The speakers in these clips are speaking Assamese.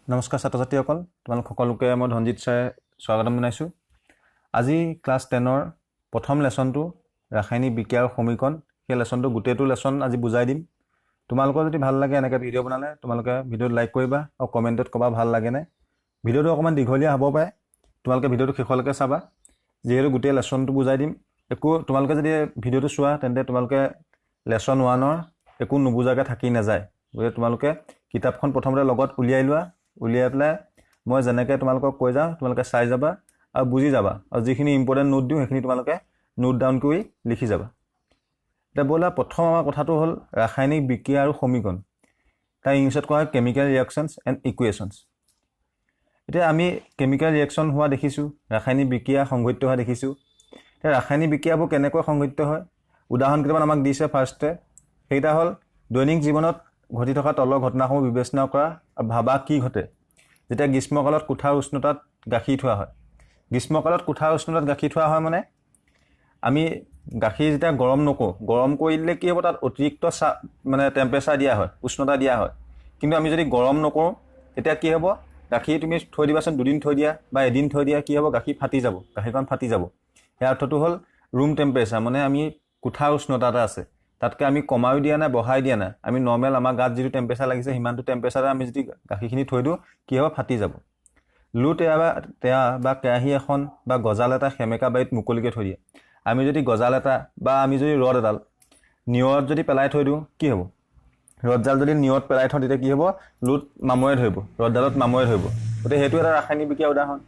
নমস্কাৰ ছাত্ৰ ছাত্ৰীসকল, তোমালোক সকলোকে মই ধনজিত ছাৰে স্বাগতম জনাইছোঁ। আজি ক্লাছ 10ৰ প্ৰথম লেচনটো ৰাসায়নিক বিক্ৰিয়া আৰু সমীকৰণ, সেই লেচনটো গোটেইটো লেচন আজি বুজাই দিম। তোমালোকৰ যদি ভাল লাগে এনেকৈ ভিডিঅ' বনালে তোমালোকে ভিডিঅ'টো লাইক কৰিবা আৰু কমেণ্টত ক'বা ভাল লাগেনে। ভিডিঅ'টো অকণমান দীঘলীয়া হ'ব পাৰে, তোমালোকে ভিডিঅ'টো শেষলৈকে চাবা, যিহেতু গোটেই লেচনটো বুজাই দিম। তোমালোকে যদি ভিডিঅ'টো চোৱা তেন্তে তোমালোকে লেচন 1ৰ একো নুবুজাকৈ থাকি নাযায়। গতিকে তোমালোকে কিতাপখন প্ৰথমতে লগত উলিয়াই লোৱা, উলিয়াই পেলাই মই যেনেকৈ তোমালোকক কৈ যাওঁ তোমালোকে চাই যাবা আৰু বুজি যাবা, আৰু যিখিনি ইম্পৰ্টেণ্ট নোট দিওঁ সেইখিনি তোমালোকে নোট ডাউন কৰি লিখি যাবা। এতিয়া ব'লা, প্ৰথম আমাৰ কথাটো হ'ল ৰাসায়নিক বিক্ৰিয়া আৰু সমীকৰণ। তাৰ ইংলিছত কোৱা হয় কেমিকেল ৰিয়েকশ্যনছ এণ্ড ইকুৱেশ্যনছ। এতিয়া আমি কেমিকেল ৰিয়েকশ্যন হোৱা দেখিছোঁ, ৰাসায়নিক বিক্ৰিয়া সংঘটিত হোৱা দেখিছোঁ। এতিয়া ৰাসায়নিক বিক্ৰিয়াবোৰ কেনেকৈ সংঘটিত হয়, উদাহৰণ কেইটামান আমাক দিছে। ফাৰ্ষ্টে সেইকেইটা হ'ল দৈনিক জীৱনত ঘটি থকা তলৰ ঘটনাসমূহ বিবেচনা কৰা আৰু ভাবা কি ঘটে যেতিয়া গ্ৰীষ্মকালত কোঠাৰ উষ্ণতাত গাখীৰ থোৱা হয়। গ্ৰীষ্মকালত কোঠাৰ উষ্ণতাত গাখীৰ থোৱা হয় মানে আমি গাখীৰ যেতিয়া গৰম নকৰোঁ, গৰম কৰিলে কি হ'ব, তাত অতিৰিক্ত টেম্পাৰেচাৰ দিয়া হয়, উষ্ণতা দিয়া হয়। কিন্তু আমি যদি গৰম নকৰোঁ তেতিয়া কি হ'ব, গাখীৰ তুমি থৈ দিবাচোন, দুদিন থৈ দিয়া বা এদিন থৈ দিয়া, কি হ'ব, গাখীৰ ফাটি যাব, গাখীৰখন ফাটি যাব। সেই অৰ্থটো হ'ল ৰুম টেম্পাৰেচাৰ, মানে আমি কোঠাৰ উষ্ণতা এটা আছে, তাতকৈ আমি কমায়ো দিয়া নাই বঢ়াই দিয়া নাই, আমি নৰ্মেল আমাৰ গাত যিটো টেম্পাৰেচাৰ লাগিছে সিমানটো টেম্পাৰেচাৰে আমি যদি গাখীৰখিনি থৈ দিওঁ কি হ'ব, ফাটি যাব। লো টেয়া বা কেৰাহী এখন বা গজাল এটা সেমেকা বাৰীত মুকলিকৈ থৈ দিয়ে। আমি যদি গজাল এটা বা আমি যদি ৰদ এডাল নিয়ৰত যদি পেলাই থৈ দিওঁ কি হ'ব, ৰদডাল যদি নিয়ৰত পেলাই থওঁ তেতিয়া কি হ'ব, লোত মামৰে ধৰিব, ৰদডালত মামৰে ধৰিব। গতিকে সেইটো এটা ৰাসায়নিক বিক্ৰিয়া উদাহৰণ।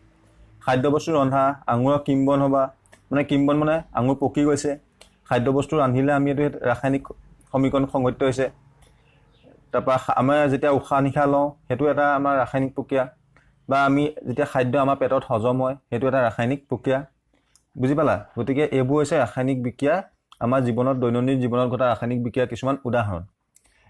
খাদ্যবস্তু ৰন্ধা, আঙুৰৰ কিম্বন হ'বা, কিম্বন মানে আঙুৰ পকি গৈছে, খাদ্যবস্তু ৰান্ধিলে আমি এইটো ৰাসায়নিক সমীকৰণ সংঘটিত হৈছে। তাৰপৰা আমাৰ যেতিয়া উশাহ নিশাহ লওঁ সেইটো এটা আমাৰ ৰাসায়নিক প্ৰক্ৰিয়া, বা আমি যেতিয়া খাদ্য আমাৰ পেটত হজম হয় সেইটো এটা ৰাসায়নিক প্ৰক্ৰিয়া। বুজি পালা? গতিকে এইবোৰ হৈছে ৰাসায়নিক বিক্ৰিয়া, আমাৰ জীৱনত দৈনন্দিন জীৱনত ঘটা ৰাসায়নিক বিক্ৰিয়াৰ কিছুমান উদাহৰণ।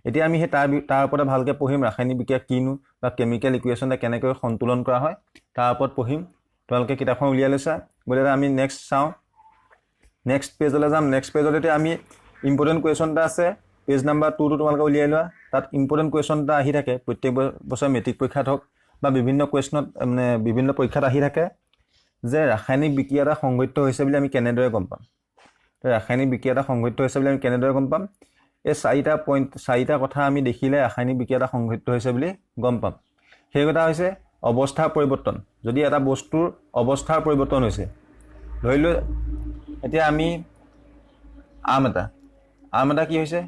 এতিয়া আমি সেই তাৰ ওপৰতে ভালকৈ পঢ়িম, ৰাসায়নিক বিক্ৰিয়া কিনো বা কেমিকেল ইকুৱেশ্যনে কেনেকৈ সন্তুলন কৰা হয় তাৰ ওপৰত পঢ়িম। তোমালোকে কিতাপখন উলিয়াই লৈছা, গতিকে আমি নেক্সট চাওঁ, নেক্সট পেজলৈ যাম। নেক্সট পেজত এতিয়া আমি ইম্পৰ্টেণ্ট কুৱেশ্যন এটা আছে, পেজ নাম্বাৰ 2টো তোমালোকে উলিয়াই লোৱা। তাত ইম্পৰ্টেণ্ট কুৱেশ্যন এটা আহি থাকে প্ৰত্যেক বছৰ মেট্ৰিক পৰীক্ষাত হওক বা বিভিন্ন কুৱেশ্যনত, বিভিন্ন পৰীক্ষাত আহি থাকে যে ৰাসায়নিক বিক্ৰিয়া এটা সংঘটিত হৈছে বুলি আমি কেনেদৰে গম পাম। ৰাসায়নিক বিক্ৰিয়া এটা সংঘটিত হৈছে বুলি আমি কেনেদৰে গম পাম, এই চাৰিটা কথা আমি দেখিলে ৰাসায়নিক বিক্ৰিয়া এটা সংঘটিত হৈছে বুলি গম পাম। সেইকেইটা হৈছে অৱস্থাৰ পৰিৱৰ্তন। যদি এটা বস্তুৰ অৱস্থাৰ পৰিৱৰ্তন হৈছে, ধৰি লৈ এতিয়া আমি আম এটা কি হৈছে,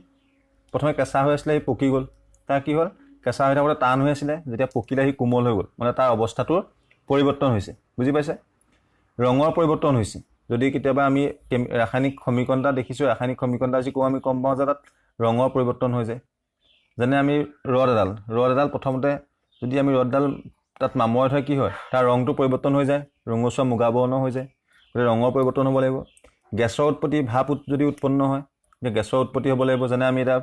প্ৰথমে কেঁচা হৈ আছিলে, সি পকি গ'ল। তাৰ কি হ'ল, কেঁচা হৈ থাকোঁতে টান হৈ আছিলে, যেতিয়া পকিলে সি কোমল হৈ গ'ল, মানে তাৰ অৱস্থাটোৰ পৰিৱৰ্তন হৈছে। বুজি পাইছে? ৰঙৰ পৰিৱৰ্তন হৈছে। যদি কেতিয়াবা আমি ৰাসায়নিক সমীকৰণ এটা দেখিছোঁ, ৰাসায়নিক সমীকৰণ এটা যি কওঁ আমি গম পাওঁ যে তাত ৰঙৰ পৰিৱৰ্তন হৈ যায়। যেনে আমি ৰদ এডাল প্ৰথমতে যদি আমি ৰদডাল তাত মামৰে থয় কি হয়, তাৰ ৰংটো পৰিৱৰ্তন হৈ যায়, ৰঙচুৱা মুগা বৰ্ণ হৈ যায়। গতিকে ৰঙৰ পৰিৱৰ্তন হ'ব লাগিব। গেছৰ উৎপত্তি, ভাপ যদি উৎপন্ন হয়, গেছৰ উৎপত্তি হ'ব লাগিব। যেনে আমি এতিয়া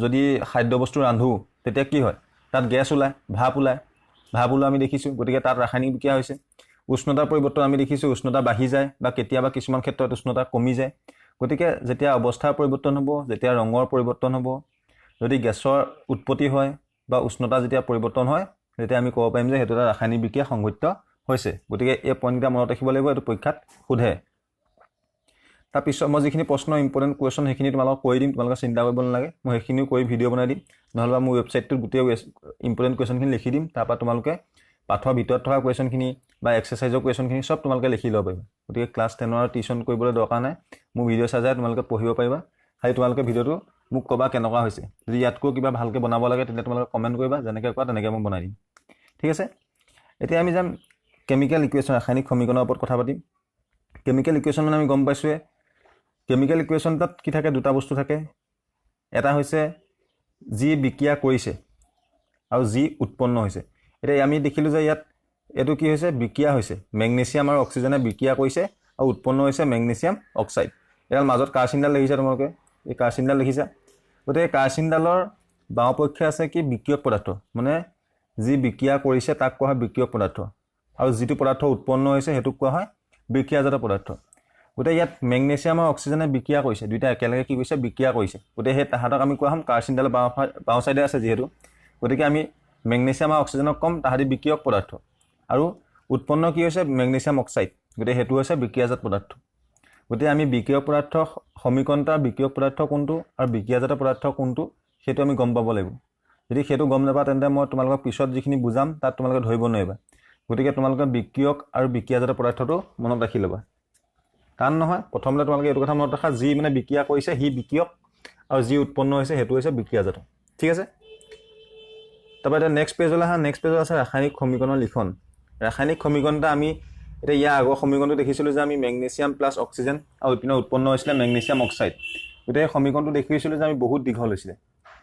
যদি খাদ্যবস্তু ৰান্ধোঁ তেতিয়া কি হয়, তাত গেছ ওলায়, ভাপ ওলোৱা আমি দেখিছোঁ। গতিকে তাত ৰাসায়নিক বিক্ৰিয়া হৈছে। উষ্ণতাৰ পৰিৱৰ্তন আমি দেখিছোঁ, উষ্ণতা বাঢ়ি যায় বা কেতিয়াবা কিছুমান ক্ষেত্ৰত উষ্ণতা কমি যায়। গতিকে যেতিয়া অৱস্থাৰ পৰিৱৰ্তন হ'ব, যেতিয়া ৰঙৰ পৰিৱৰ্তন হ'ব, যদি গেছৰ উৎপত্তি হয় বা উষ্ণতা যেতিয়া পৰিৱৰ্তন হয়, তেতিয়া আমি ক'ব পাৰিম যে সেইটো এটা ৰাসায়নিক বিক্ৰিয়া সংঘটিত হৈছে। গতিকে এই পইণ্টকেইটা মনত ৰাখিব লাগিব, এইটো পৰীক্ষাত সোধে। তাৰপিছত মই যিখিনি প্ৰশ্ন ইম্পৰ্টেণ্ট কুৱেশ্যন সেইখিনি তোমালোকক কৈ দিম, তোমালোকে চিন্তা কৰিব নালাগে, মই সেইখিনিও কৰি ভিডিঅ' বনাই দিম, নহ'লে মোৰ ৱেবছাইটটোত গোটেই ইম্পৰ্টেণ্ট কুৱেশ্যনখিনি লিখি দিম। তাৰপৰা তোমালোকে পাঠৰ ভিতৰত থকা কুৱেশ্যনখিনি বা এক্সাৰচাইজৰ কুৱেশ্যনখিনি চব তোমালোকে লিখি ল'ব পাৰিবা। গতিকে ক্লাছ 10ৰ টিউশ্যন কৰিবলৈ দৰকাৰ নাই, মোৰ ভিডিঅ' চাই তোমালোকে পঢ়িব পাৰিবা। খালি তোমালোকে ভিডিঅ'টো মোক ক'বা কেনেকুৱা হৈছে। যদি ইয়াতকৈ কিবা ভালকৈ বনাব লাগে তেন্তে তোমালোকে কমেণ্ট কৰিবা, যেনেকৈ কোৱা তেনেকৈ মই বনাই দিম। ঠিক আছে? এতিয়া আমি যাম কেমিকেল ইকুৱেশ্যন, ৰাসায়নিক সমীকৰণৰ ওপৰত কথা পাতিম। কেমিকেল ইকুৱেশ্যন মানে আমি গম পাইছোঁৱে, কেমিকেল ইকুৱেশ্যন তাত কি থাকে, দুটা বস্তু থাকে। এটা হৈছে যি বিক্ৰিয়া কৰিছে আৰু যি উৎপন্ন হৈছে। এতিয়া আমি দেখিলোঁ যে ইয়াত এইটো কি হৈছে, বিক্ৰিয়া হৈছে, মেগনেছিয়াম আৰু অক্সিজেনে বিক্ৰিয়া কৰিছে আৰু উৎপন্ন হৈছে মেগনেছিয়াম অক্সাইড। এডাল মাজত কাৰ্চিনডাল দেখিছা তোমালোকে, এই কাৰ্চিনডাল দেখিছা। গতিকে কাৰ্চিনডালৰ বাওঁপক্ষে আছে কি, বিক্ৰিয়ক পদাৰ্থ, মানে যি বিক্ৰিয়া কৰিছে তাক কোৱা হয় বিক্ৰিয়ক পদাৰ্থ, আৰু যিটো পদাৰ্থ উৎপন্ন হৈছে সেইটোক কোৱা হয় বিক্ৰিয়াজাত পদাৰ্থ। গতিকে ইয়াত মেগনেছিয়াম আৰু অক্সিজেনে বিক্ৰিয়া কৰিছে, দুইটা একেলগে কি কৰিছে, বিক্ৰিয়া কৰিছে। গতিকে সেই তাহাঁতক আমি কোৱা হ'ম কাৰ্চিনডাল বাওঁ চাইডে আছে যিহেতু, গতিকে আমি মেগনেছিয়াম আৰু অক্সিজেনক কম তাহাঁতি বিক্ৰিয়ক পদাৰ্থ আৰু উৎপন্ন কি হৈছে মেগনেছিয়াম অক্সাইড গতিকে সেইটো হৈছে বিক্ৰিয়াজাত পদাৰ্থ গতিকে আমি বিক্ৰিয়ক পদাৰ্থ সমীকৰণটা বিক্ৰিয়ক পদাৰ্থ কোনটো আৰু বিক্ৰিয়াজাত পদাৰ্থ কোনটো সেইটো আমি গম পাব লাগিব যদি সেইটো গম নাপা তেন্তে মই তোমালোকক পিছত যিখিনি বুজাম তাত তোমালোকে ধৰিব নোৱাৰিবা গতিকে তোমালোকে বিক্ৰিয়ক আৰু বিক্ৰিয়াজাত পদাৰ্থটো মনত ৰাখি ল'বা কাৰণ নহয় প্ৰথমতে তোমালোকে এইটো কথা মনত ৰাখা যি মানে বিক্ৰিয়া কৰিছে সি বিক্ৰিয়ক আৰু যি উৎপন্ন হৈছে সেইটো হৈছে বিক্ৰিয়াজাত ঠিক আছে তাৰপৰা এতিয়া নেক্সট পেজলৈ আহা নেক্সট পেজত আছে ৰাসায়নিক সমীকৰণৰ লিখন ৰাসায়নিক সমীকৰণটা আমি এতিয়া ইয়াৰ আগৰ সমীকৰণটো দেখিছিলোঁ যে আমি মেগনেছিয়াম প্লাছ অক্সিজেন আৰু ইপিনে উৎপন্ন হৈছিলে মেগনেছিয়াম অক্সাইড গতিকে সমীকৰণটো দেখিছিলোঁ যে আমি বহুত দীঘল হৈছিলে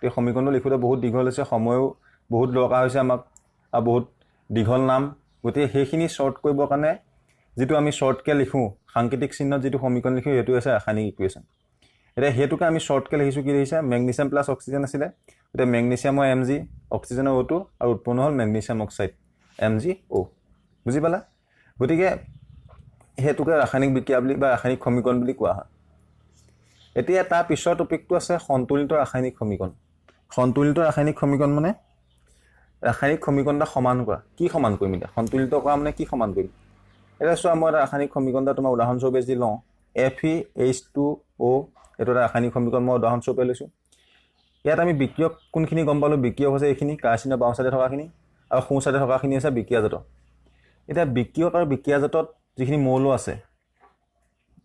এই সমীকৰণটো লিখোঁতে বহুত দীঘল হৈছে সময়ো বহুত দৰকাৰ হৈছে আমাক আৰু বহুত দীঘল নাম গতিকে সেইখিনি শ্বৰ্ট কৰিবৰ কাৰণে যিটো আমি শ্বৰ্টকৈ লিখোঁ সাংকেতিক চিহ্নত যিটো সমীকৰণ লিখোঁ সেইটো হৈছে ৰাসায়নিক ইকুৱেশ্যন এতিয়া সেইটোকে আমি শ্বৰ্টকৈ লিখিছোঁ কি লিখিছে মেগনেছিয়াম প্লাছ অক্সিজেন আছিলে গতিকে মেগনেছিয়ামৰ Mg অক্সিজেনৰ O2 আৰু উৎপন্ন হ'ল মেগনেছিয়াম অক্সাইড MgO বুজি পালা গতিকে সেইটোকে ৰাসায়নিক বিক্ৰিয়া বুলি বা ৰাসায়নিক সমীকৰণ বুলি কোৱা হয় এতিয়া তাৰ পিছৰ টপিকটো আছে সন্তুলিত ৰাসায়নিক সমীকৰণ সন্তুলিত ৰাসায়নিক সমীকৰণ মানে ৰাসায়নিক সমীকৰণটা সমান কৰা কি সমান কৰিম এতিয়া সন্তুলিত কৰা মানে কি সমান কৰিম এটা চোৱা মই এটা ৰাসায়নিক সমীকৰণটা তোমাৰ উদাহৰণস্বৰূপে যি লওঁ Fe2H2O এইটো এটা ৰাসায়নিক সমীকৰণ মই উদাহৰণস্বৰূপে লৈছোঁ ইয়াত আমি বিক্ৰিয়ক কোনখিনি গম পালোঁ বিক্ৰিয়ক হৈছে এইখিনি কাৰ্চিনৰ বাওঁ চাইডে থকাখিনি আৰু সোঁ চাইডে থকাখিনি হৈছে বিক্ৰিয়াজাত এতিয়া বিক্ৰিয়ক আৰু বিক্ৰিয়াজাতত যিখিনি মৌল আছে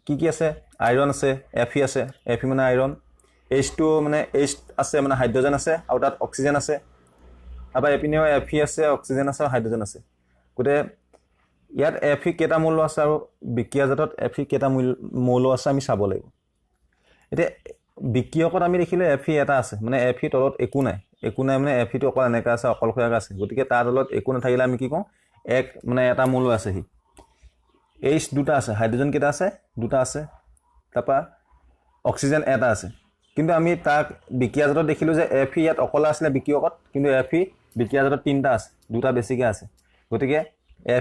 কি আছে আইৰণ আছে Fe আছে Fe মানে আইৰণ H2 মানে H আছে মানে হাইড্ৰজেন আছে আৰু তাত অক্সিজেন আছে তাৰপৰা এপিনেও Fe আছে অক্সিজেন আছে আৰু হাইড্ৰজেন আছে গতিকে ইয়াত Fe কেইটা মৌল আছে আৰু বিক্ৰিয়াজাতত Fe কেইটা মৌল আছে আমি চাব লাগিব এতিয়া বিক্ৰিয়কত আমি দেখিলে Fe এটা আছে মানে Fe তলত একো নাই মানে Fe টো অকল এনেকা আছে অকলশৰীয়াকৈ আছে গতিকে তাৰ তলত একো নাথাকিলে আমি কি কওঁ এক মানে এটা মৌল আছে সি H দুটা আছে হাইড্ৰজেন কেইটা আছে দুটা আছে তাৰপৰা অক্সিজেন এটা আছে কিন্তু আমি তাক বিক্ৰিয়াজাতত দেখিলোঁ যে Fe ইয়াত অকল আছিলে বিক্ৰিয়কত কিন্তু Fe বিক্ৰিয়াজাতত তিনিটা আছে দুটা বেছিকৈ আছে গতিকে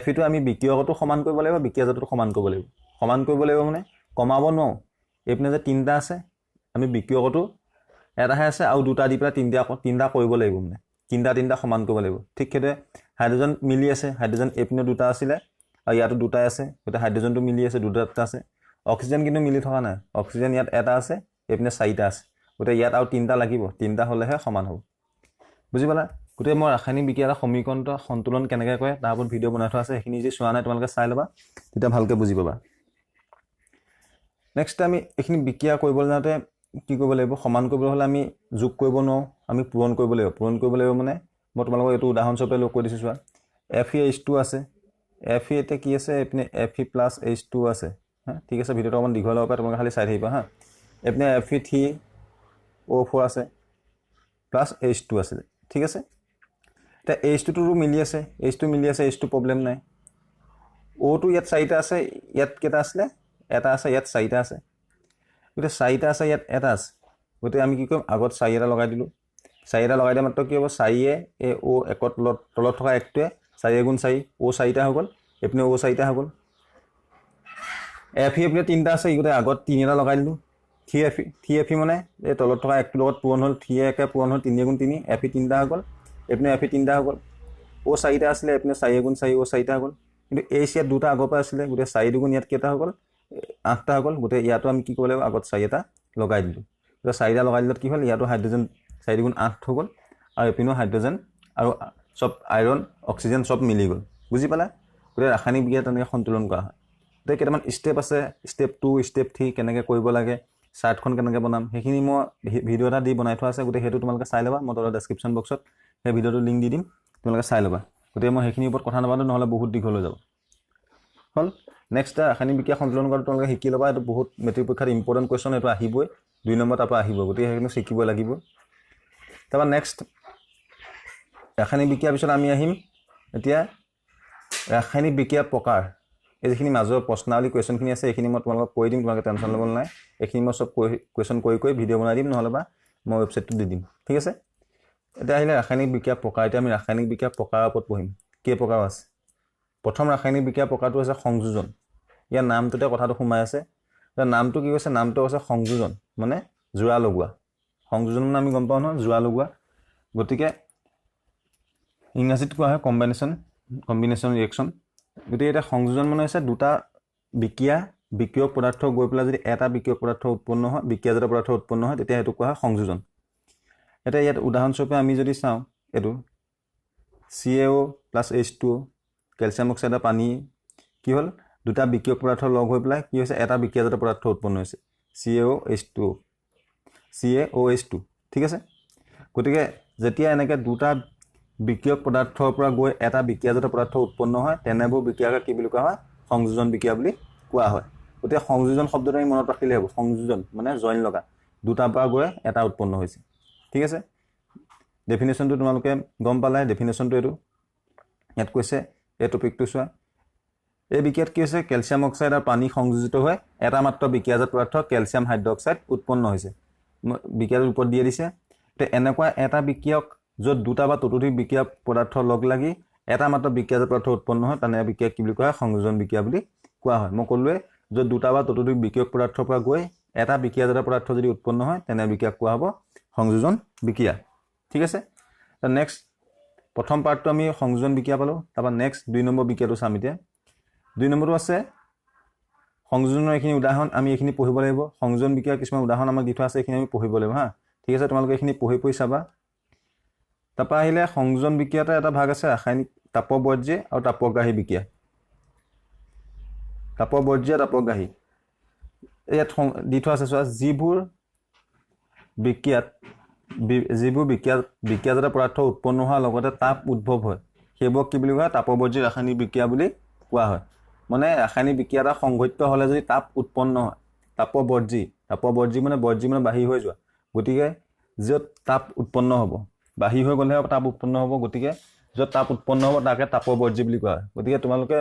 Fe টো আমি বিক্ৰিয়কতো সমান কৰিব লাগিব বিক্ৰিয়াজাততো সমান কৰিব লাগিব মানে কমাব নোৱাৰোঁ এইপিনে যে তিনিটা আছে আমি বিক্ৰিয়কতো এটাহে আছে আৰু দুটা দি পেলাই তিনিটা কৰিব লাগিব মানে তিনিটা সমান কৰিব লাগিব ঠিক সেইদৰে হাইড্ৰজেন মিলি আছে হাইড্ৰজেন এইপিনে দুটা আছিলে আৰু ইয়াতো দুটাই আছে গতিকে হাইড্ৰজেনটো মিলি আছে দুটা আছে অক্সিজেন কিন্তু মিলি থকা নাই অক্সিজেন ইয়াত এটা আছে এইপিনে চাৰিটা আছে গতিকে ইয়াত আৰু তিনিটা লাগিব তিনিটা হ'লেহে সমান হ'ব বুজি পালা গতিকে মই ৰাসায়নিক বিক্ৰিয়াৰ সমীকৰণটো সন্তুলন কেনেকৈ কৰে তাৰ ওপৰত ভিডিঅ' বনাই থোৱা আছে সেইখিনি যদি চোৱা নাই তোমালোকে চাই ল'বা তেতিয়া ভালকৈ বুজি পাবা নেক্সট আমি এইখিনি বিক্ৰিয়া কৰিবলৈ যাওঁতে কি কৰিব লাগিব সমান কৰিবলৈ হ'লে আমি যোগ কৰিব নোৱাৰোঁ আমি পূৰণ কৰিব লাগিব মানে মই তোমালোকক এইটো উদাহৰণস্বৰূপে কৈ দিছোঁ চোৱা FeH2 আছে Fe এতিয়া কি আছে এইপিনে Fe প্লাছ H2 আছে হা ঠিক আছে ভিডিঅ'টো অকণমান দীঘল হ'ব পাৰে তোমালোকে খালি চাই থাকিবা হা এইপিনে Fe3O4 আছে প্লাছ H2 আছিলে ঠিক আছে এতিয়া H2টো মিলি আছে H2 প্ৰব্লেম নাই O2 ইয়াত চাৰিটা আছে ইয়াত কেইটা আছিলে এটা আছে ইয়াত চাৰিটা আছে গতিকে চাৰিটা আছে ইয়াত এটা আছে গতিকে আমি কি কৰিম আগত চাৰি এটা লগাই দিলোঁ চাৰি এটা লগাই দিয়া মাত্ৰ কি হ'ব চাৰিয়ে এই O একত তলত থকা একটোৱে 4 গুণ 4 O চাৰিটা হৈ গ'ল এইপিনে O চাৰিটা হৈ গ'ল Fe এইপিনে তিনিটা আছে গতিকে আগত 3 এটা লগাই দিলোঁ 3Fe মানে এই তলত থকা একটোৰ লগত পূৰণ হ'ল 3 একে পূৰণ হ'ল 3 গুণ 3 Fe তিনিটা হৈ গ'ল এইপিনে Fe তিনিটা হৈ গ'ল O চাৰিটা আছিলে এইপিনে 4 গুণ 4 O চাৰিটা হৈ গ'ল কিন্তু H ইয়াত দুটা আগৰ পৰা আছিলে গতিকে 4 দুগুণ ইয়াত কেইটা হৈ গ'ল 8টা হৈ গ'ল গতিকে ইয়াতো আমি কি কৰিব লাগিব আগত 4 এটা লগাই দিলোঁ গতিকে 4টা লগাই দিলত কি হ'ল ইয়াতো হাইড্ৰজেন 4 গুণ 8 হৈ গ'ল আৰু এইপিনেও হাইড্ৰজেন আৰু সব আইৰণ অক্সিজেন সব মিলি গ'ল বুজি পালা গতিকে ৰাসায়নিক বিক্ৰিয়া তেনেকৈ সন্তুলন কৰা হয় গতিকে কেইটামান ষ্টেপ আছে ষ্টেপ 2 ষ্টেপ 3 কেনেকৈ কৰিব লাগে চাৰ্টখন কেনেকৈ বনাম সেইখিনি মই ভিডিঅ' এটা দি বনাই থোৱা আছে গতিকে সেইটো তোমালোকে চাই ল'বা মই তলত ডেছক্ৰিপশ্যন বক্সত সেই ভিডিঅ'টো লিংক দি দিম তোমালোকে চাই ল'বা গতিকে মই সেইখিনিৰ ওপৰত কথা নাপাতো নহ'লে বহুত দীঘল হৈ যাব হ'ল নেক্সট ৰাসায়নিক বিক্ৰিয়া সন্তুলন কৰাটো তোমালোকে শিকি ল'বা এইটো বহুত মেট্ৰিক পৰীক্ষাত ইম্পৰ্টেণ্ট কুৱেশ্যন এইটো আহিবই 2 নম্বৰ তাৰপৰা আহিব গতিকে সেইখিনি শিকিব লাগিব তাৰপৰা নেক্সট ৰাসায়নিক বিক্ৰিয়াৰ পিছত আমি আহিম এতিয়া ৰাসায়নিক বিক্ৰিয়াৰ প্ৰকাৰ এই যিখিনি মাজৰ প্ৰশ্নাৱলী কুৱেশ্যনখিনি আছে এইখিনি মই তোমালোকক কৈ দিম তোমালোকে টেনশ্যন ল'ব নাই এইখিনি মই সব কুৱেশ্যন কৰি ভিডিঅ' বনাই দিম নহ'লে বা মই ৱেবছাইটটো দি দিম ঠিক আছে এতিয়া আহিলে ৰাসায়নিক বিক্ৰিয়াৰ প্ৰকাৰ এতিয়া আমি ৰাসায়নিক বিক্ৰিয়াৰ প্ৰকাৰৰ ওপৰত পঢ়িম কেই প্ৰকাৰ আছে প্ৰথম ৰাসায়নিক বিক্ৰিয়াৰ প্ৰকাৰটো হৈছে সংযোজন ইয়াৰ নামটোতে কথাটো সোমাই আছে তাৰ নামটো কি কৈছে নামটো হৈছে সংযোজন মানে জোৰা লগোৱা সংযোজন মানে আমি গম পাওঁ নহয় জোৰা লগোৱা গতিকে ইংৰাজীত কোৱা হয় কম্বিনেশ্যন ৰিয়েকশ্যন। গতিকে এতিয়া সংযোজন মানে হৈছে দুটা বিক্ৰিয়ক পদাৰ্থ গৈ পেলাই যদি এটা বিক্ৰিয়ক পদাৰ্থ উৎপন্ন হয়, বিক্ৰিয়াজাত পদাৰ্থ উৎপন্ন হয়, তেতিয়া সেইটো কোৱা হয় সংযোজন। এতিয়া ইয়াত উদাহৰণস্বৰূপে আমি যদি চাওঁ, এইটো CaO + H2O কেলছিয়াম অক্সাইড আৰু পানী কি হ'ল, দুটা বিক্ৰিয়ক পদাৰ্থ লগ হৈ পেলাই কি হৈছে, এটা বিক্ৰিয়াজাত পদাৰ্থ উৎপন্ন হৈছে CaOH2, ঠিক আছে। গতিকে যেতিয়া এনেকৈ দুটা বিক্ৰিয়ক পদাৰ্থৰ পৰা গৈ এটা বিক্ৰিয়াজাত পদাৰ্থ উৎপন্ন হয়, তেনেবোৰ বিক্ৰিয়াক কি বুলি কোৱা হয়, সংযোজন বিক্ৰিয়া বুলি কোৱা হয়। গতিকে সংযোজন শব্দটো আমি মনত ৰাখিলে হ'ব, সংযোজন মানে জইন লগা, দুটাৰ পৰা গৈ এটা উৎপন্ন হৈছে, ঠিক আছে। ডেফিনেশ্যনটো তোমালোকে গম পালাই, ডেফিনেশ্যনটো এইটো ইয়াত কৈছে, এই টপিকটো চোৱা। এই বিক্ৰিয়াত কি হৈছে, কেলছিয়াম অক্সাইড আৰু পানী সংযোজিত হৈ এটা মাত্ৰ বিক্ৰিয়াজাত পদাৰ্থ কেলছিয়াম হাইড্ৰক্সাইড উৎপন্ন হৈছে। বিক্ৰিয়াটোৰ ওপৰত দিয়ে দিছে। এতিয়া এনেকুৱা এটা বিক্ৰিয়ক য'ত দুটা বা ততোধিক বিক্ৰিয়া পদাৰ্থ লগ লাগি এটা মাত্ৰ বিক্ৰিয়াজাত পদাৰ্থ উৎপন্ন হয়, তেনে বিক্ৰিয়াক কি বুলি কোৱা হয়, সংযোজন বিক্ৰিয়া বুলি কোৱা হয়। মই ক'লোৱে, য'ত দুটা বা ততোধিক বিক্ৰিয়ক পদাৰ্থৰ পৰা গৈ এটা বিক্ৰিয়াজাত পদাৰ্থ যদি উৎপন্ন হয়, তেনে বিক্ৰিয়াক কোৱা হ'ব সংযোজন বিক্ৰিয়া, ঠিক আছে। নেক্সট প্ৰথম পাৰ্টটো আমি সংযোজন বিক্ৰিয়া পালোঁ। তাৰপৰা নেক্সট 2 নম্বৰ বিক্ৰিয়াটো চাম। এতিয়া 2 নম্বৰটো আছে সংযোজনৰ এইখিনি উদাহৰণ, আমি এইখিনি পঢ়িব লাগিব। সংযোজন বিক্ৰিয়াৰ কিছুমান উদাহৰণ আমাক দি থোৱা আছে, এইখিনি আমি পঢ়িব লাগিব হা, ঠিক আছে। তোমালোকে এইখিনি পঢ়ি চাবা। তাৰপৰা আহিলে সংযোজন বিক্ৰিয়াতে এটা ভাগ আছে ৰাসায়নিক তাপবৰ্জী আৰু তাপগ্ৰাহী বিক্ৰিয়া। তাপবৰ্জী আৰু তাপগ্ৰাহী ইয়াত দি থোৱা আছে, চোৱা। যিবোৰ বিক্ৰিয়াজাত পদাৰ্থ উৎপন্ন হোৱাৰ লগতে তাপ উদ্ভৱ হয়, সেইবোৰক কি বুলি কোৱা হয়, তাপবৰ্জী ৰাসায়নিক বিক্ৰিয়া বুলি কোৱা হয়। মানে ৰাসায়নিক বিক্ৰিয়া এটা সংঘটিত হ'লে যদি তাপ উৎপন্ন হয়, তাপবৰ্জী মানে বাহিৰ হৈ যোৱা। গতিকে য'ত তাপ উৎপন্ন হ'ব, বাহিৰ হৈ গ'লেহে তাপ উৎপন্ন হ'ব, গতিকে য'ত তাপ উৎপন্ন হ'ব তাকে তাপবৰ্জী বুলি কোৱা হয়। গতিকে তোমালোকে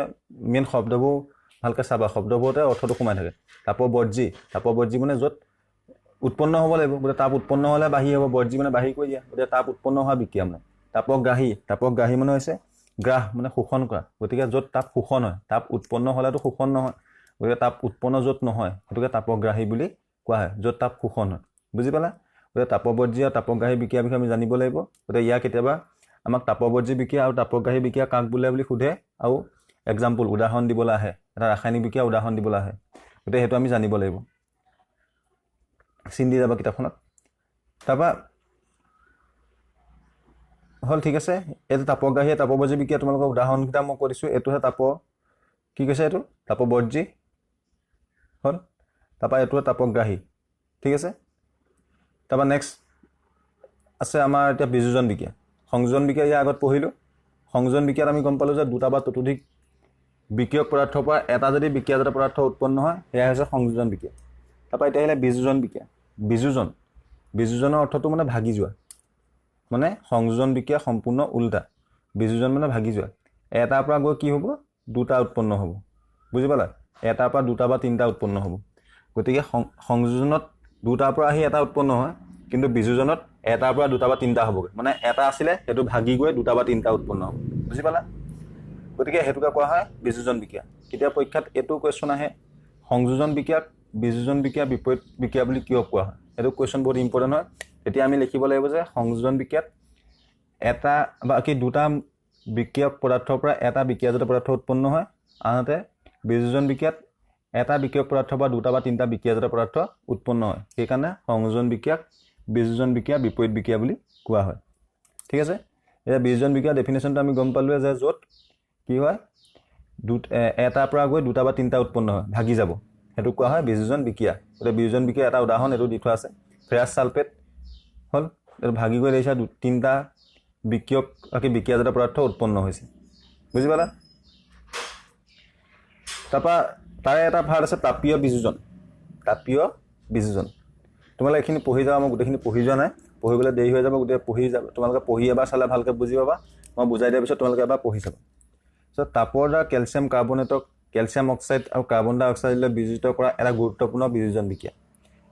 মেইন শব্দবোৰ ভালকৈ চাবা, শব্দবোৰতে অৰ্থটো সোমাই থাকে। তাপবৰ্জী মানে য'ত উৎপন্ন হ'ব লাগিব, গতিকে তাপ উৎপন্ন হ'লে বাহিৰ হ'ব, বৰ্জী মানে বাহিৰ কৰি দিয়া, গতিকে তাপ উৎপন্ন হোৱা বিক্ৰিয়া মানে। তাপগ্ৰাহী মানে হৈছে গ্ৰাহ মানে শোষণ কৰা। গতিকে য'ত তাপ শোষণ হয়, তাপ উৎপন্ন হ'লেতো শোষণ নহয়, গতিকে তাপ উৎপন্ন য'ত নহয় সেইটোকে তাপগ্ৰাহী বুলি কোৱা হয়, য'ত তাপ শোষণ হয়। বুজি পালা? গতিকে তাপবৰ্জী আৰু তাপগ্ৰাহী বিক্ৰিয়াৰ বিষয়ে আমি জানিব লাগিব। গতিকে ইয়াৰ কেতিয়াবা আমাক তাপবৰ্জী বিক্ৰিয়া আৰু তাপগ্ৰাহী বিক্ৰিয়া কাক বোলে বুলি সোধে, আৰু এক্সাম্পল উদাহৰণ দিবলৈ আহে, এটা ৰাসায়নিক বিক্ৰিয়া উদাহৰণ দিবলৈ আহে, গতিকে সেইটো আমি জানিব লাগিব। চিন দি যাবা কিতাপখনত। তাৰপৰা হ'ল, ঠিক আছে। এইটো তাপগ্ৰাহী তাপবৰ্জী বিক্ৰিয়া তোমালোকৰ উদাহৰণকেইটা মই কৈ দিছোঁ। এইটোহে কি কৈছে, এইটো তাপবৰ্জী হ'ল। তাৰপৰা এইটোহে তাপগ্ৰাহী, ঠিক আছে। তাৰপৰা নেক্সট আছে আমাৰ এতিয়া বিযোজন বিক্ৰিয়া। সংযোজন বিক্ৰিয়া ইয়াৰ আগত পঢ়িলোঁ। সংযোজন বিক্ৰিয়াত আমি গম পালোঁ যে দুটা বা ততোধিক বিক্ৰিয়ক পদাৰ্থৰ পৰা এটা যদি বিক্ৰিয়াজাত পদাৰ্থ উৎপন্ন হয়, সেয়া হৈছে সংযোজন বিক্ৰিয়া। তাৰপৰা এতিয়া আহিলে বিযোজন বিক্ৰিয়া। বিযোজনৰ অৰ্থটো মানে ভাগি যোৱা, মানে সংযোজন বিক্ৰিয়া সম্পূৰ্ণ উল্টা। বিযোজন মানে ভাগি যোৱা, এটাৰ পৰা গৈ কি হ'ব, দুটা উৎপন্ন হ'ব। বুজি পালা? এটাৰ পৰা দুটা বা তিনিটা উৎপন্ন হ'ব। গতিকে সংযোজনত দুটাৰ পৰা আহি এটা উৎপন্ন হয়, কিন্তু বিযোজনত এটাৰ পৰা দুটা বা তিনিটা হ'বগৈ। মানে এটা আছিলে, সেইটো ভাগি গৈ দুটা বা তিনিটা উৎপন্ন হ'ব। বুজি পালা? গতিকে সেইটোকে কোৱা হয় বিযোজন বিক্ৰিয়া। কেতিয়া পৰীক্ষাত এইটো কুৱেশ্যন আহে, সংযোজন বিক্ৰিয়াক বিযোজন বিক্ৰিয়া বিপৰীত বিক্ৰিয়া বুলি কিয় কোৱা হয়, এইটো কুৱেশ্যন বহুত ইম্পৰ্টেণ্ট হয়। তেতিয়া আমি লিখিব লাগিব যে সংযোজন বিক্ৰিয়াত এটা বা দুটা বিক্ৰিয়ক পদাৰ্থৰ পৰা এটা বিক্ৰিয়াজাত পদাৰ্থ উৎপন্ন হয়, আনহাতে বিযোজন বিক্ৰিয়াত এটা বিক্ৰিয়ক পদাৰ্থৰ পৰা দুটা বা তিনিটা বিক্ৰিয়াজাত পদাৰ্থ উৎপন্ন হয়। সেইকাৰণে সংযোজন বিক্ৰিয়াক বিযোজন বিক্ৰিয়া বিপৰীত বিক্ৰিয়া বুলি কোৱা হয়, ঠিক আছে। এতিয়া বিযোজন বিক্ৰিয়াৰ ডেফিনেশ্যনটো আমি গম পালোৱে যে য'ত কি হয়, এটাৰ পৰা গৈ দুটা বা তিনিটা উৎপন্ন হয়, ভাগি যাব, সেইটো কোৱা হয় বিযোজন বিক্ৰিয়া। গতিকে বিযোজন বিক্ৰিয়া এটা উদাহৰণ এইটো দি থোৱা আছে, ফেৰাছ ছালফেট হ'ল। এইটো ভাগি গৈ দেখিছা তিনিটা বিক্ৰিয়াজাত পদাৰ্থ উৎপন্ন হৈছে। বুজি পালা? তাৰপৰা তাৰে এটা ভাগ আছে তাপীয় বিযোজন। তোমালোকে এইখিনি পঢ়ি যাবা, মই গোটেইখিনি পঢ়ি যোৱা নাই, পঢ়িবলৈ দেৰি হৈ যাব, গোটেই পঢ়ি যাব। তোমালোকে পঢ়ি এবাৰ চালে ভালকৈ বুজি পাবা, মই বুজাই দিয়াৰ পিছত তোমালোকে এবাৰ পঢ়ি চাবা। তাপৰ দ্বাৰা কেলছিয়াম কাৰ্বনেটক কেলছিয়াম অক্সাইড আৰু কাৰ্বন ডাই অক্সাইডলৈ বিযোজিত কৰা এটা গুৰুত্বপূৰ্ণ বিযোজন বিক্ৰিয়া।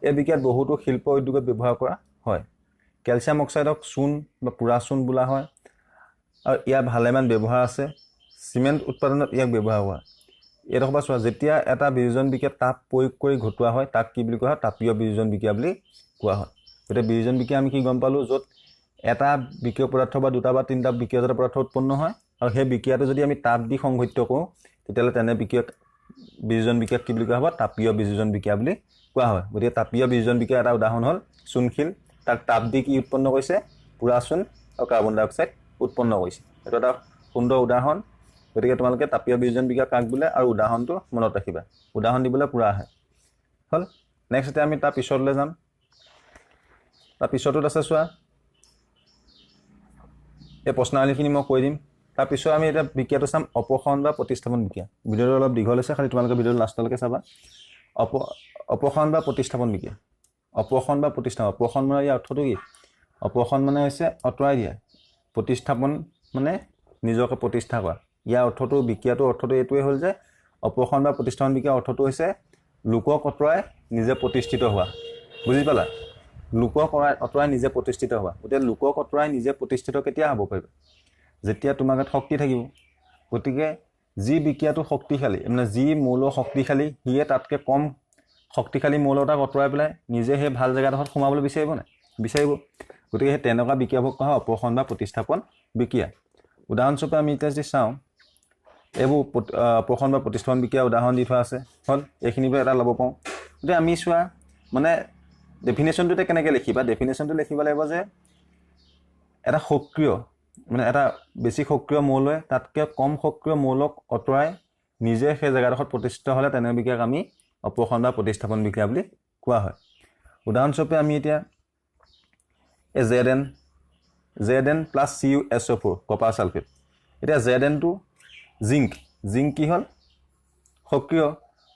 এই বিক্ৰিয়াত বহুতো শিল্প উদ্যোগত ব্যৱহাৰ কৰা হয়। কেলছিয়াম অক্সাইডক চূণ বা পোৰা চূণ বোলা হয়, আৰু ইয়াৰ ভালেমান ব্যৱহাৰ আছে। চিমেণ্ট উৎপাদনত ইয়াক ব্যৱহাৰ হোৱা। এইডোখৰ পৰা চোৱা, যেতিয়া এটা বিযোজন বিক্ৰিয়াত তাপ প্ৰয়োগ কৰি ঘটোৱা হয়, তাক কি বুলি কোৱা হয়, তাপীয় বিযোজন বিক্ৰিয়া বুলি কোৱা হয়। গতিকে বিযোজন বিক্ৰিয়া আমি কি গম পালোঁ, য'ত এটা বিক্ৰিয় পদাৰ্থ বা দুটা বা তিনিটা বিক্ৰিয়জাত পদাৰ্থ উৎপন্ন হয় আৰু সেই বিক্ৰিয়াটো যদি আমি তাপ দি সংঘটিত কৰোঁ তেতিয়াহ'লে তেনে বিক্ৰিয়ক বিয়োজন বিক্ৰিয়াক কি বুলি কোৱা হ'ব তাপীয় বিয়োজন বিক্ৰিয়া বুলি কোৱা হয় গতিকে তাপীয় বিয়োজন বিক্ৰিয়া এটা উদাহৰণ হ'ল চূণশিল তাক তাপ দি কি উৎপন্ন কৰিছে পুৰা চূণ আৰু কাৰ্বন ডাই অক্সাইড উৎপন্ন কৰিছে এইটো এটা সুন্দৰ উদাহৰণ গতিকে তোমালোকে তাপীয় বিয়োজন বিক্ৰিয়া কাক বোলে আৰু উদাহৰণটো মনত ৰাখিবা উদাহৰণ দিবলৈ পুৰা আহে হ'ল নেক্সট এতিয়া আমি তাৰ পিছলৈ যাম তাৰ পিছতোত আছে চোৱা এই প্ৰশ্নাৱলীখিনি মই কৈ দিম তাৰপিছত আমি এটা বিক্ৰিয়াটো চাম অপসাৰণ বা প্ৰতিস্থাপন বিক্ৰিয়া ভিডিঅ'টো অলপ দীঘল হৈছে খালি তোমালোকে ভিডিঅ'টো লাষ্টলৈকে চাবা অপসাৰণ বা প্ৰতিস্থাপন বিক্ৰিয়া অপসাৰণ বা প্ৰতিস্থাপন অপসাৰণ মানে ইয়াৰ অৰ্থটো কি অপসাৰণ মানে হৈছে আঁতৰাই দিয়া প্ৰতিস্থাপন মানে নিজকে প্ৰতিষ্ঠা কৰা ইয়াৰ অৰ্থটো বিক্ৰিয়াটোৰ অৰ্থটো এইটোৱে হ'ল যে অপসাৰণ বা প্ৰতিস্থাপন বিক্ৰিয়াৰ অৰ্থটো হৈছে লোকক আঁতৰাই নিজে প্ৰতিষ্ঠিত হোৱা বুজি পালা লোকক আঁতৰাই নিজে প্ৰতিষ্ঠিত হোৱা গতিকে লোকক আঁতৰাই নিজে প্ৰতিষ্ঠিত কেতিয়া হ'ব পাৰিব যেতিয়া তোমাৰ গাত শক্তি থাকিব গতিকে যি বিক্ৰিয়াটো শক্তিশালী মানে যি মৌল শক্তিশালী সিয়ে তাতকৈ কম শক্তিশালী মৌল এটাক আঁতৰাই পেলাই নিজে সেই ভাল জেগাডোখৰত সোমাবলৈ বিচাৰিব নাই বিচাৰিব গতিকে সেই তেনেকুৱা বিক্ৰিয়াবোৰ কোৱা হয় অপসাৰণ বা প্ৰতিস্থাপন বিক্ৰিয়া উদাহৰণস্বৰূপে আমি এতিয়া যদি চাওঁ এইবোৰ অপসাৰণ বা প্ৰতিস্থাপন বিক্ৰিয়া উদাহৰণ দি থোৱা আছে হ'ল এইখিনিৰ এটা ল'ব পাৰোঁ গতিকে আমি চোৱা মানে ডেফিনেশ্যনটোতে কেনেকৈ লিখিবা ডেফিনেশ্যনটো লিখিব লাগিব যে এটা সক্ৰিয় মানে এটা বেছি সক্ৰিয় মৌলই তাতকৈ কম সক্ৰিয় মৌলক আঁতৰাই নিজে সেই জেগাডোখৰত প্ৰতিষ্ঠিত হ'লে তেনে বিক্ৰিয়াক আমি অপসাৰণ বা প্ৰতিস্থাপন বিক্ৰিয়া বুলি কোৱা হয় উদাহৰণস্বৰূপে আমি এতিয়া এই ZN plus CuSO4 copper sulphate এতিয়া ZNটো জিংক কি হ'ল সক্ৰিয়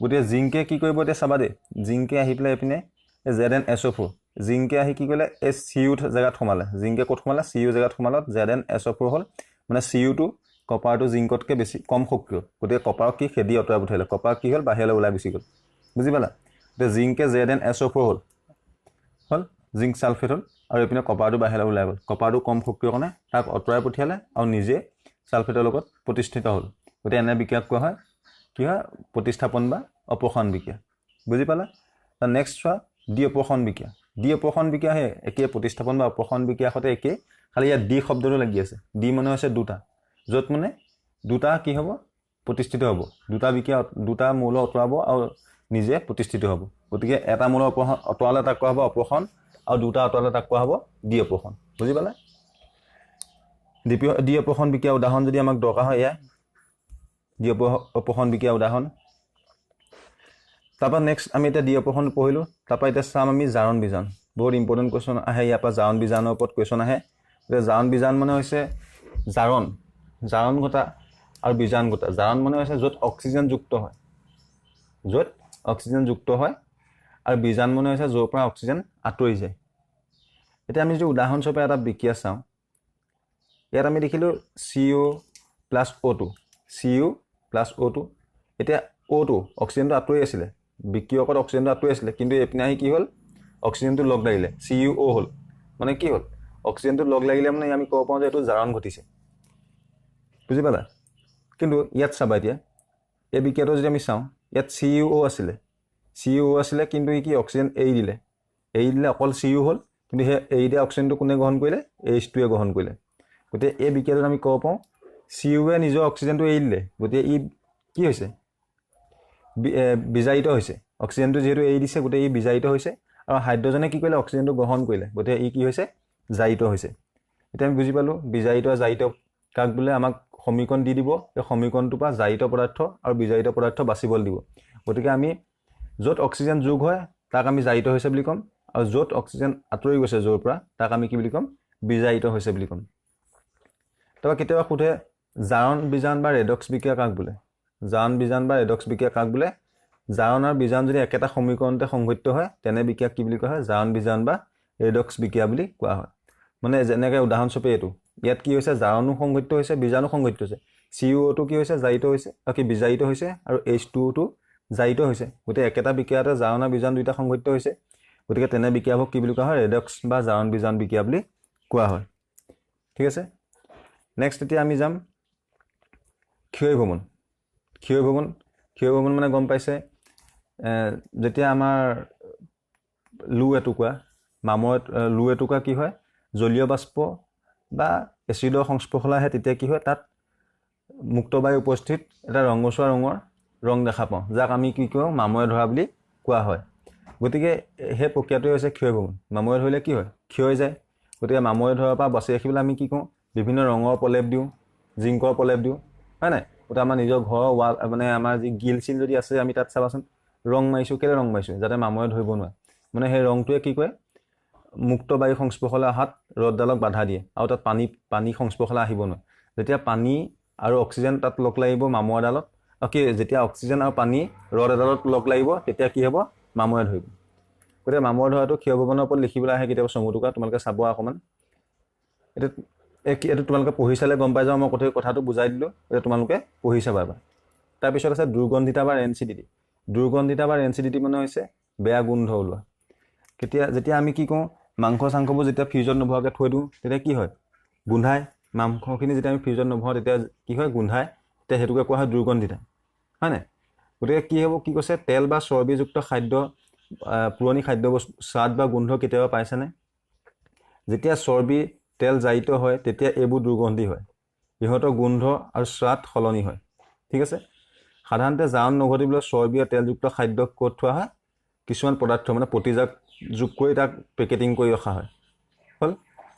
গতিকে জিংকে কি কৰিব এতিয়া চাবা দেই জিংকে আহি পেলাই এইপিনে এই ZnSO4 জিংকে আহি কি কৰিলে এই Cu জেগাত সোমালে জিংকে ক'ত সোমালে Cu জেগাত সোমালত ZnSO4 হ'ল মানে Cu2 কপাৰটো জিংকতকৈ বেছি কম সক্ৰিয় গতিকে কপাৰক কি খেদি আঁতৰাই পঠাইলে কপাৰ কি হ'ল বাহিৰলৈ ওলাই গুচি গ'ল বুজি পালা এতিয়া জিংকে ZnSO4 হ'ল জিংক ছালফেট হ'ল আৰু এইপিনে কপাৰটো বাহিৰলৈ ওলাই গ'ল কপাৰটো কম সক্ৰিয় কাৰণে তাক আঁতৰাই পঠিয়ালে আৰু নিজে ছালফেটৰ লগত প্ৰতিষ্ঠিত হ'ল গতিকে এনে বিক্ৰিয়াক কোৱা হয় কি হয় প্ৰতিস্থাপন বা অপসাৰণ বিক্ৰিয়া বুজি পালা তাৰ নেক্সট চোৱা ডি অপসাৰণ বিক্ৰিয়া হে একে প্ৰতিস্থাপন বা অপসাৰণ বিক্ৰিয়াৰ সৈতে একে খালি ইয়াত ডি শব্দটো লাগি আছে ডি মানে হৈছে দুটা য'ত মানে দুটা কি হ'ব প্ৰতিষ্ঠিত হ'ব দুটা বিক্ৰিয়া দুটা মৌল আঁতৰাব আৰু নিজে প্ৰতিষ্ঠিত হ'ব গতিকে এটা মৌল আঁতৰালে তাক কোৱা হ'ব অপসাৰণ আৰু দুটা আঁতৰালে তাক কোৱা হ'ব ডি অপসাৰণ বুজি পালা ডি অপসাৰণ বিক্ৰিয়া উদাহৰণ যদি আমাক দৰকাৰ হয় এয়া ডি অপসাৰণ বিক্ৰিয়া উদাহৰণ তাৰপৰা নেক্সট আমি এতিয়া ডি অপসাৰণ পঢ়িলোঁ তাৰপৰা এতিয়া চাম আমি জাৰণ বিজাৰণ বহুত ইম্পৰ্টেণ্ট কুৱেশ্যন আহে ইয়াৰ পৰা জাৰণ বিজাৰণৰ ওপৰত কুৱেশ্যন আহে এতিয়া জাৰণ বিজাৰণ মানে হৈছে জাৰণ ঘটা আৰু বিজাৰণ ঘটা জাৰণ মানে হৈছে য'ত অক্সিজেন যুক্ত হয় আৰু বিজাৰণ মানে হৈছে য'ৰ পৰা অক্সিজেন আঁতৰি যায় এতিয়া আমি যদি উদাহৰণস্বৰূপে এটা বিক্ৰিয়া চাওঁ ইয়াত আমি দেখিলোঁ Cu+O2 এতিয়া O2 অক্সিজেনটো আঁতৰি আছিলে বিক্ৰিয়কত অক্সিজেনটো আঁতৰি আছিলে কিন্তু এইপিনে আহি কি হ'ল অক্সিজেনটো লগ লাগিলে CuO হ'ল মানে কি হ'ল অক্সিজেনটো লগ লাগিলে মানে আমি ক'ব পাৰোঁ যে এইটো জাৰণ ঘটিছে বুজি পালা কিন্তু ইয়াত চাবা এতিয়া এই বিক্ৰিয়াটো যদি আমি চাওঁ ইয়াত CuO আছিলে কিন্তু ই কি অক্সিজেন এৰি দিলে অকল Cu হ'ল কিন্তু সেই এৰি দিয়া অক্সিজেনটো কোনে গ্ৰহণ কৰিলে H2য়ে গ্ৰহণ কৰিলে গতিকে এই বিক্ৰিয়াটোত আমি ক'ব পাৰোঁ Cuয়ে নিজৰ অক্সিজেনটো এৰি দিলে গতিকে ই কি হৈছে বিজাৰিত হৈছে অক্সিজেনটো যিহেতু এৰি দিছে গতিকে ই বিজাৰিত হৈছে আৰু হাইড্ৰজেনে কি কৰিলে অক্সিজেনটো গ্ৰহণ কৰিলে গতিকে ই কি হৈছে জাৰিত হৈছে এতিয়া আমি বুজি পালোঁ বিজাৰিত জাৰিত কাক বোলে আমাক সমীকৰণ দি দিব এই সমীকৰণটোৰ পৰা জাৰিত পদাৰ্থ আৰু বিজাৰিত পদাৰ্থ বাচিবলৈ দিব গতিকে আমি য'ত অক্সিজেন যোগ হয় তাক আমি জাৰিত হৈছে বুলি ক'ম আৰু য'ত অক্সিজেন আঁতৰি গৈছে য'ৰ পৰা তাক আমি কি বুলি ক'ম বিজাৰিত হৈছে বুলি ক'ম তাৰপৰা কেতিয়াবা সোধে জাৰণ বিজাৰণ বা ৰেডক্স বিক্ৰিয়া কাক বোলে জাৰণ আৰু বিজাৰণ যদি একেটা সমীকৰণতে সংঘটিত হয় তেনে বিক্ৰিয়াক কি বুলি কোৱা হয় জাৰণ বিজাৰণ বা ৰেডক্স বিক্ৰিয়া বুলি কোৱা হয় মানে যেনেকৈ উদাহৰণস্বৰূপে এইটো ইয়াত কি হৈছে জাৰণো সংঘটিত হৈছে বিজাৰণো সংঘটিত হৈছে CuO2 কি হৈছে জাৰিত হৈছে কি বিজাৰিত হৈছে আৰু H2O2 জাৰিত হৈছে গতিকে একেটা বিক্ৰিয়াতে জাৰণ আৰু বিজাৰণ দুইটা সংঘটিত হৈছে গতিকে তেনে বিক্ৰিয়াবোৰক কি বুলি কোৱা হয় ৰেডক্স বা জাৰণ বিজাৰণ বিক্ৰিয়া বুলি কোৱা হয় ঠিক আছে নেক্সট এতিয়া আমি যাম ক্ষয়ভৱন মানে গম পাইছে যেতিয়া আমাৰ লু এটুকুৰা কি হয় জলীয় বাষ্প বা এচিডৰ সংস্পৰ্শলৈ আহে তেতিয়া কি হয় তাত মুক্ত বায়ু উপস্থিত এটা ৰঙচুৱা ৰঙৰ ৰং দেখা পাওঁ যাক আমি কি কওঁ মামৰে ধৰা বুলি কোৱা হয় গতিকে সেই প্ৰক্ৰিয়াটোৱে হৈছে ক্ষয় ভ্ৰমণ মামৰে ধৰিলে কি হয় ক্ষয় হৈ যায় গতিকে মামৰে ধৰাৰ পৰা বাচি ৰাখিবলৈ আমি কি কওঁ বিভিন্ন ৰঙৰ প্ৰলেপ দিওঁ জিংকৰ প্ৰলেপ দিওঁ হয় নাই গতিকে আমাৰ নিজৰ ঘৰৰ ৱাল মানে আমাৰ যি গিল চিল যদি আছে আমি তাত চাবাচোন ৰং মাৰিছোঁ কেলে ৰং মাৰিছোঁ যাতে মামৰে ধৰিব নোৱাৰে মানে সেই ৰংটোৱে কি কৰে মুক্ত বায়ু সংস্পৰ্শলৈ অহাত ৰদডালক বাধা দিয়ে আৰু তাত পানী সংস্পৰ্শলৈ আহিব নোৱাৰে যেতিয়া পানী আৰু অক্সিজেন তাত লগ লাগিব মামৰডালত কি যেতিয়া অক্সিজেন আৰু পানী ৰদ এডালত লগ লাগিব তেতিয়া কি হ'ব মামৰে ধৰিব গতিকে মামৰে ধৰাটো ক্ষয় ভ্ৰমণৰ ওপৰত লিখিবলৈ আহে কেতিয়াবা চমু টুকুৰা তোমালোকে চাব অকণমান এইটো তোমালোকে পঢ়ি চালে গম পাই যাওঁ মই কথাটো বুজাই দিলোঁ এতিয়া তোমালোকে পঢ়ি চাবা এবাৰ তাৰপিছত আছে দুৰ্গন্ধিতা বা ৰেনচিডিটি দুৰ্গন্ধিতা বা ৰেনচিডিটি মানে হৈছে বেয়া গোন্ধ ওলোৱা যেতিয়া আমি কি কওঁ মাংস চাংসবোৰ যেতিয়া ফ্ৰিজত নভৰাকৈ থৈ দিওঁ তেতিয়া কি হয় গোন্ধায় মাংসখিনি যেতিয়া আমি ফ্ৰিজত নভৰাওঁ তেতিয়া কি হয় গোন্ধায় তেতিয়া সেইটোকে কোৱা হয় দুৰ্গন্ধিতা হয় নাই গতিকে কি হ'ব কি কৈছে তেল বা চৰ্বিযুক্ত খাদ্য পুৰণি খাদ্যবস্তু স্বাদ বা গোন্ধ কেতিয়াবা পাইছেনে যেতিয়া চৰ্বি তেল জাৰিত হয় তেতিয়া এইবোৰ দুৰ্গন্ধি হয় ইহঁতৰ গোন্ধ আৰু স্বাদ সলনি হয় ঠিক আছে সাধাৰণতে জাৰণ নঘটিবলৈ চৰ্বি আৰু তেলযুক্ত খাদ্য ক'ত থোৱা হয় কিছুমান পদাৰ্থ মানে প্ৰতিজাক যোগ কৰি তাক পেকেটিং কৰি ৰখা হয় হ'ল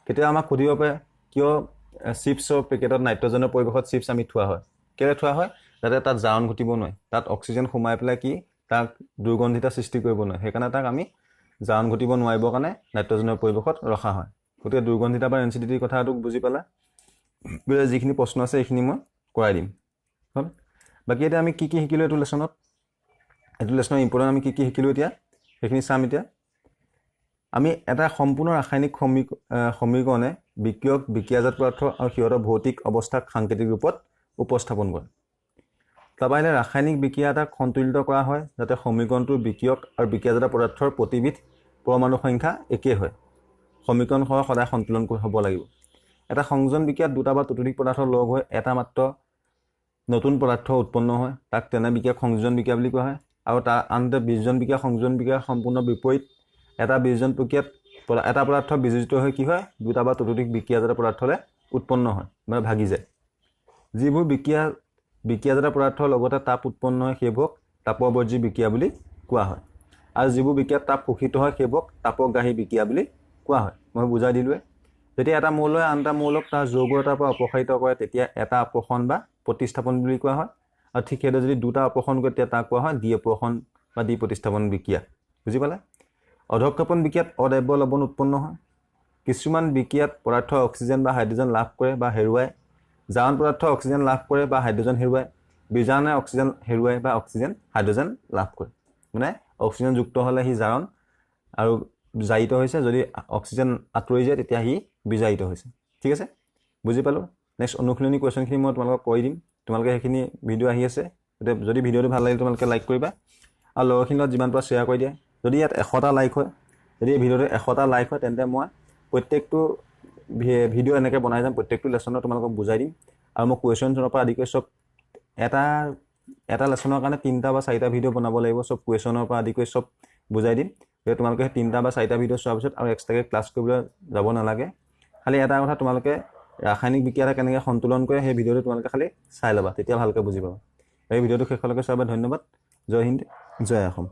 কেতিয়া আমাক সুধিব পাৰে কিয় চিপছৰ পেকেটত নাইট্ৰজেনৰ পৰিৱেশত চিপছ আমি থোৱা হয় কেলৈ থোৱা হয় যাতে তাত জাৰণ ঘটিব নোৱাৰে তাত অক্সিজেন সোমাই পেলাই কি তাক দুৰ্গন্ধিতা সৃষ্টি কৰিব নোৱাৰে সেইকাৰণে তাক আমি জাৰণ ঘটিব নোৱাৰিবৰ কাৰণে নাইট্ৰজেনৰ পৰিৱেশত ৰখা হয় গতিকে দুৰ্গন্ধিতা বা ৰেনচিডিটিৰ কথাটো বুজি পালা যিখিনি প্ৰশ্ন আছে এইখিনি মই কৰাই দিম হ'ল বাকী এতিয়া আমি কি শিকিলোঁ এইটো লেচনত ইম্পৰ্টেণ্ট আমি কি শিকিলোঁ এতিয়া সেইখিনি চাম এতিয়া আমি এটা সম্পূৰ্ণ ৰাসায়নিক সমীকৰণে বিক্ৰিয়ক বিক্ৰিয়াজাত পদাৰ্থ আৰু সিহঁতৰ ভৌতিক অৱস্থাক সাংকেতিক ৰূপত উপস্থাপন কৰে তাৰপৰা আহিলে ৰাসায়নিক বিক্ৰিয়া এটাক সন্তুলিত কৰা হয় যাতে সমীকৰণটোৰ বিক্ৰিয়ক আৰু বিক্ৰিয়াজাত পদাৰ্থৰ প্ৰতিবিধ পৰমাণু সংখ্যা একেই হয় সমীকৰণসহ সদায় সন্তুলন হ'ব লাগিব এটা সংযোজন বিক্ৰিয়াত দুটা বা ততোধিক পদাৰ্থ লগ হৈ এটা মাত্ৰ নতুন পদাৰ্থ উৎপন্ন হয় তাক তেনে বিক্ৰিয়াক সংযোজন বিক্ৰিয়া বুলি কোৱা হয় আৰু তাৰ আনহাতে বিয়োজন বিক্ৰিয়া সংযোজন বিক্ৰিয়াৰ সম্পূৰ্ণ বিপৰীত এটা বিয়োজন প্ৰক্ৰিয়াত এটা পদাৰ্থ বিযোজিত হৈ কি হয় দুটা বা ততোধিক বিক্ৰিয়াজাত পদাৰ্থলৈ উৎপন্ন হয় মানে ভাগি যায় যিবোৰ বিক্ৰিয়াজাত পদাৰ্থৰ লগতে তাপ উৎপন্ন হয় সেইবোৰক তাপবৰ্জী বিক্ৰিয়া বুলি কোৱা হয় আৰু যিবোৰ বিক্ৰিয়াত তাপ শোষিত হয় সেইবোৰক তাপগ্ৰাহী বিক্ৰিয়া বুলি কোৱা হয় মই বুজাই দিলোৱে যেতিয়া এটা মৌলই আন এটা মৌলক তাৰ যৌগতাৰ পৰা অপসাৰিত কৰে তেতিয়া এটা অপসৰণ বা প্ৰতিস্থাপন বুলি কোৱা হয় আৰু ঠিক সেইদৰে যদি দুটা অপসৰণ কৰে তেতিয়া তাক কোৱা হয় দ্বি অপসৰণ বা দ্বি প্ৰতিস্থাপন বিক্ৰিয়া বুজি পালে অধক্ষেপণ বিক্ৰিয়াত অদ্ৰাব্য লৱণ উৎপন্ন হয় কিছুমান বিক্ৰিয়াত পদাৰ্থ অক্সিজেন বা হাইড্ৰজেন লাভ কৰে বা হেৰুৱায় জাৰণ পদাৰ্থ অক্সিজেন লাভ কৰে বা হাইড্ৰজেন হেৰুৱায় বিজাৰণে অক্সিজেন হেৰুৱায় বা অক্সিজেন হাইড্ৰজেন লাভ কৰে মানে অক্সিজেন যুক্ত হ'লে সি জাৰণ আৰু জাৰিত হৈছে যদি অক্সিজেন আঁতৰি যায় তেতিয়া সি বিজাৰিত হৈছে ঠিক আছে বুজি পালোঁ নেক্সট অনুশীলনী কুৱেশ্যনখিনি মই তোমালোকক কৈ দিম তোমালোকে সেইখিনি ভিডিঅ' আহি আছে গতিকে যদি ভিডিঅ'টো ভাল লাগিলে তোমালোকে লাইক কৰিবা আৰু লগৰখিনিৰ লগত যিমান পৰা শ্বেয়াৰ কৰি দিয়া যদি ইয়াত 100টা লাইক হয় যদি এই ভিডিঅ'টো 100টা লাইক হয় তেন্তে মই প্ৰত্যেকটো ভিডিঅ' এনেকৈ বনাই যাম প্ৰত্যেকটো লেচনত তোমালোকক বুজাই দিম আৰু মই কুৱেশ্যনৰ পৰা আদি কৰি চব এটা লেচনৰ কাৰণে 3টা বা 4টা ভিডিঅ' বনাব লাগিব চব কুৱেশ্যনৰ পৰা আদি কৰি চব বুজাই দিম গতিকে তোমালোকে 3টা বা 4টা ভিডিঅ' চোৱাৰ পিছত আৰু এক্সট্ৰাকৈ ক্লাছ কৰিবলৈ যাব নালাগে খালি এটা কথা তোমালোকে ৰাসায়নিক বিক্ৰিয়া এটা কেনেকৈ সন্তুলন কৰে সেই ভিডিঅ'টো তোমালোকে খালি চাই ল'বা তেতিয়া ভালকৈ বুজি পাবা এই ভিডিঅ'টো শেষলৈকে চাবা ধন্যবাদ জয় হিন্দ জয় অসম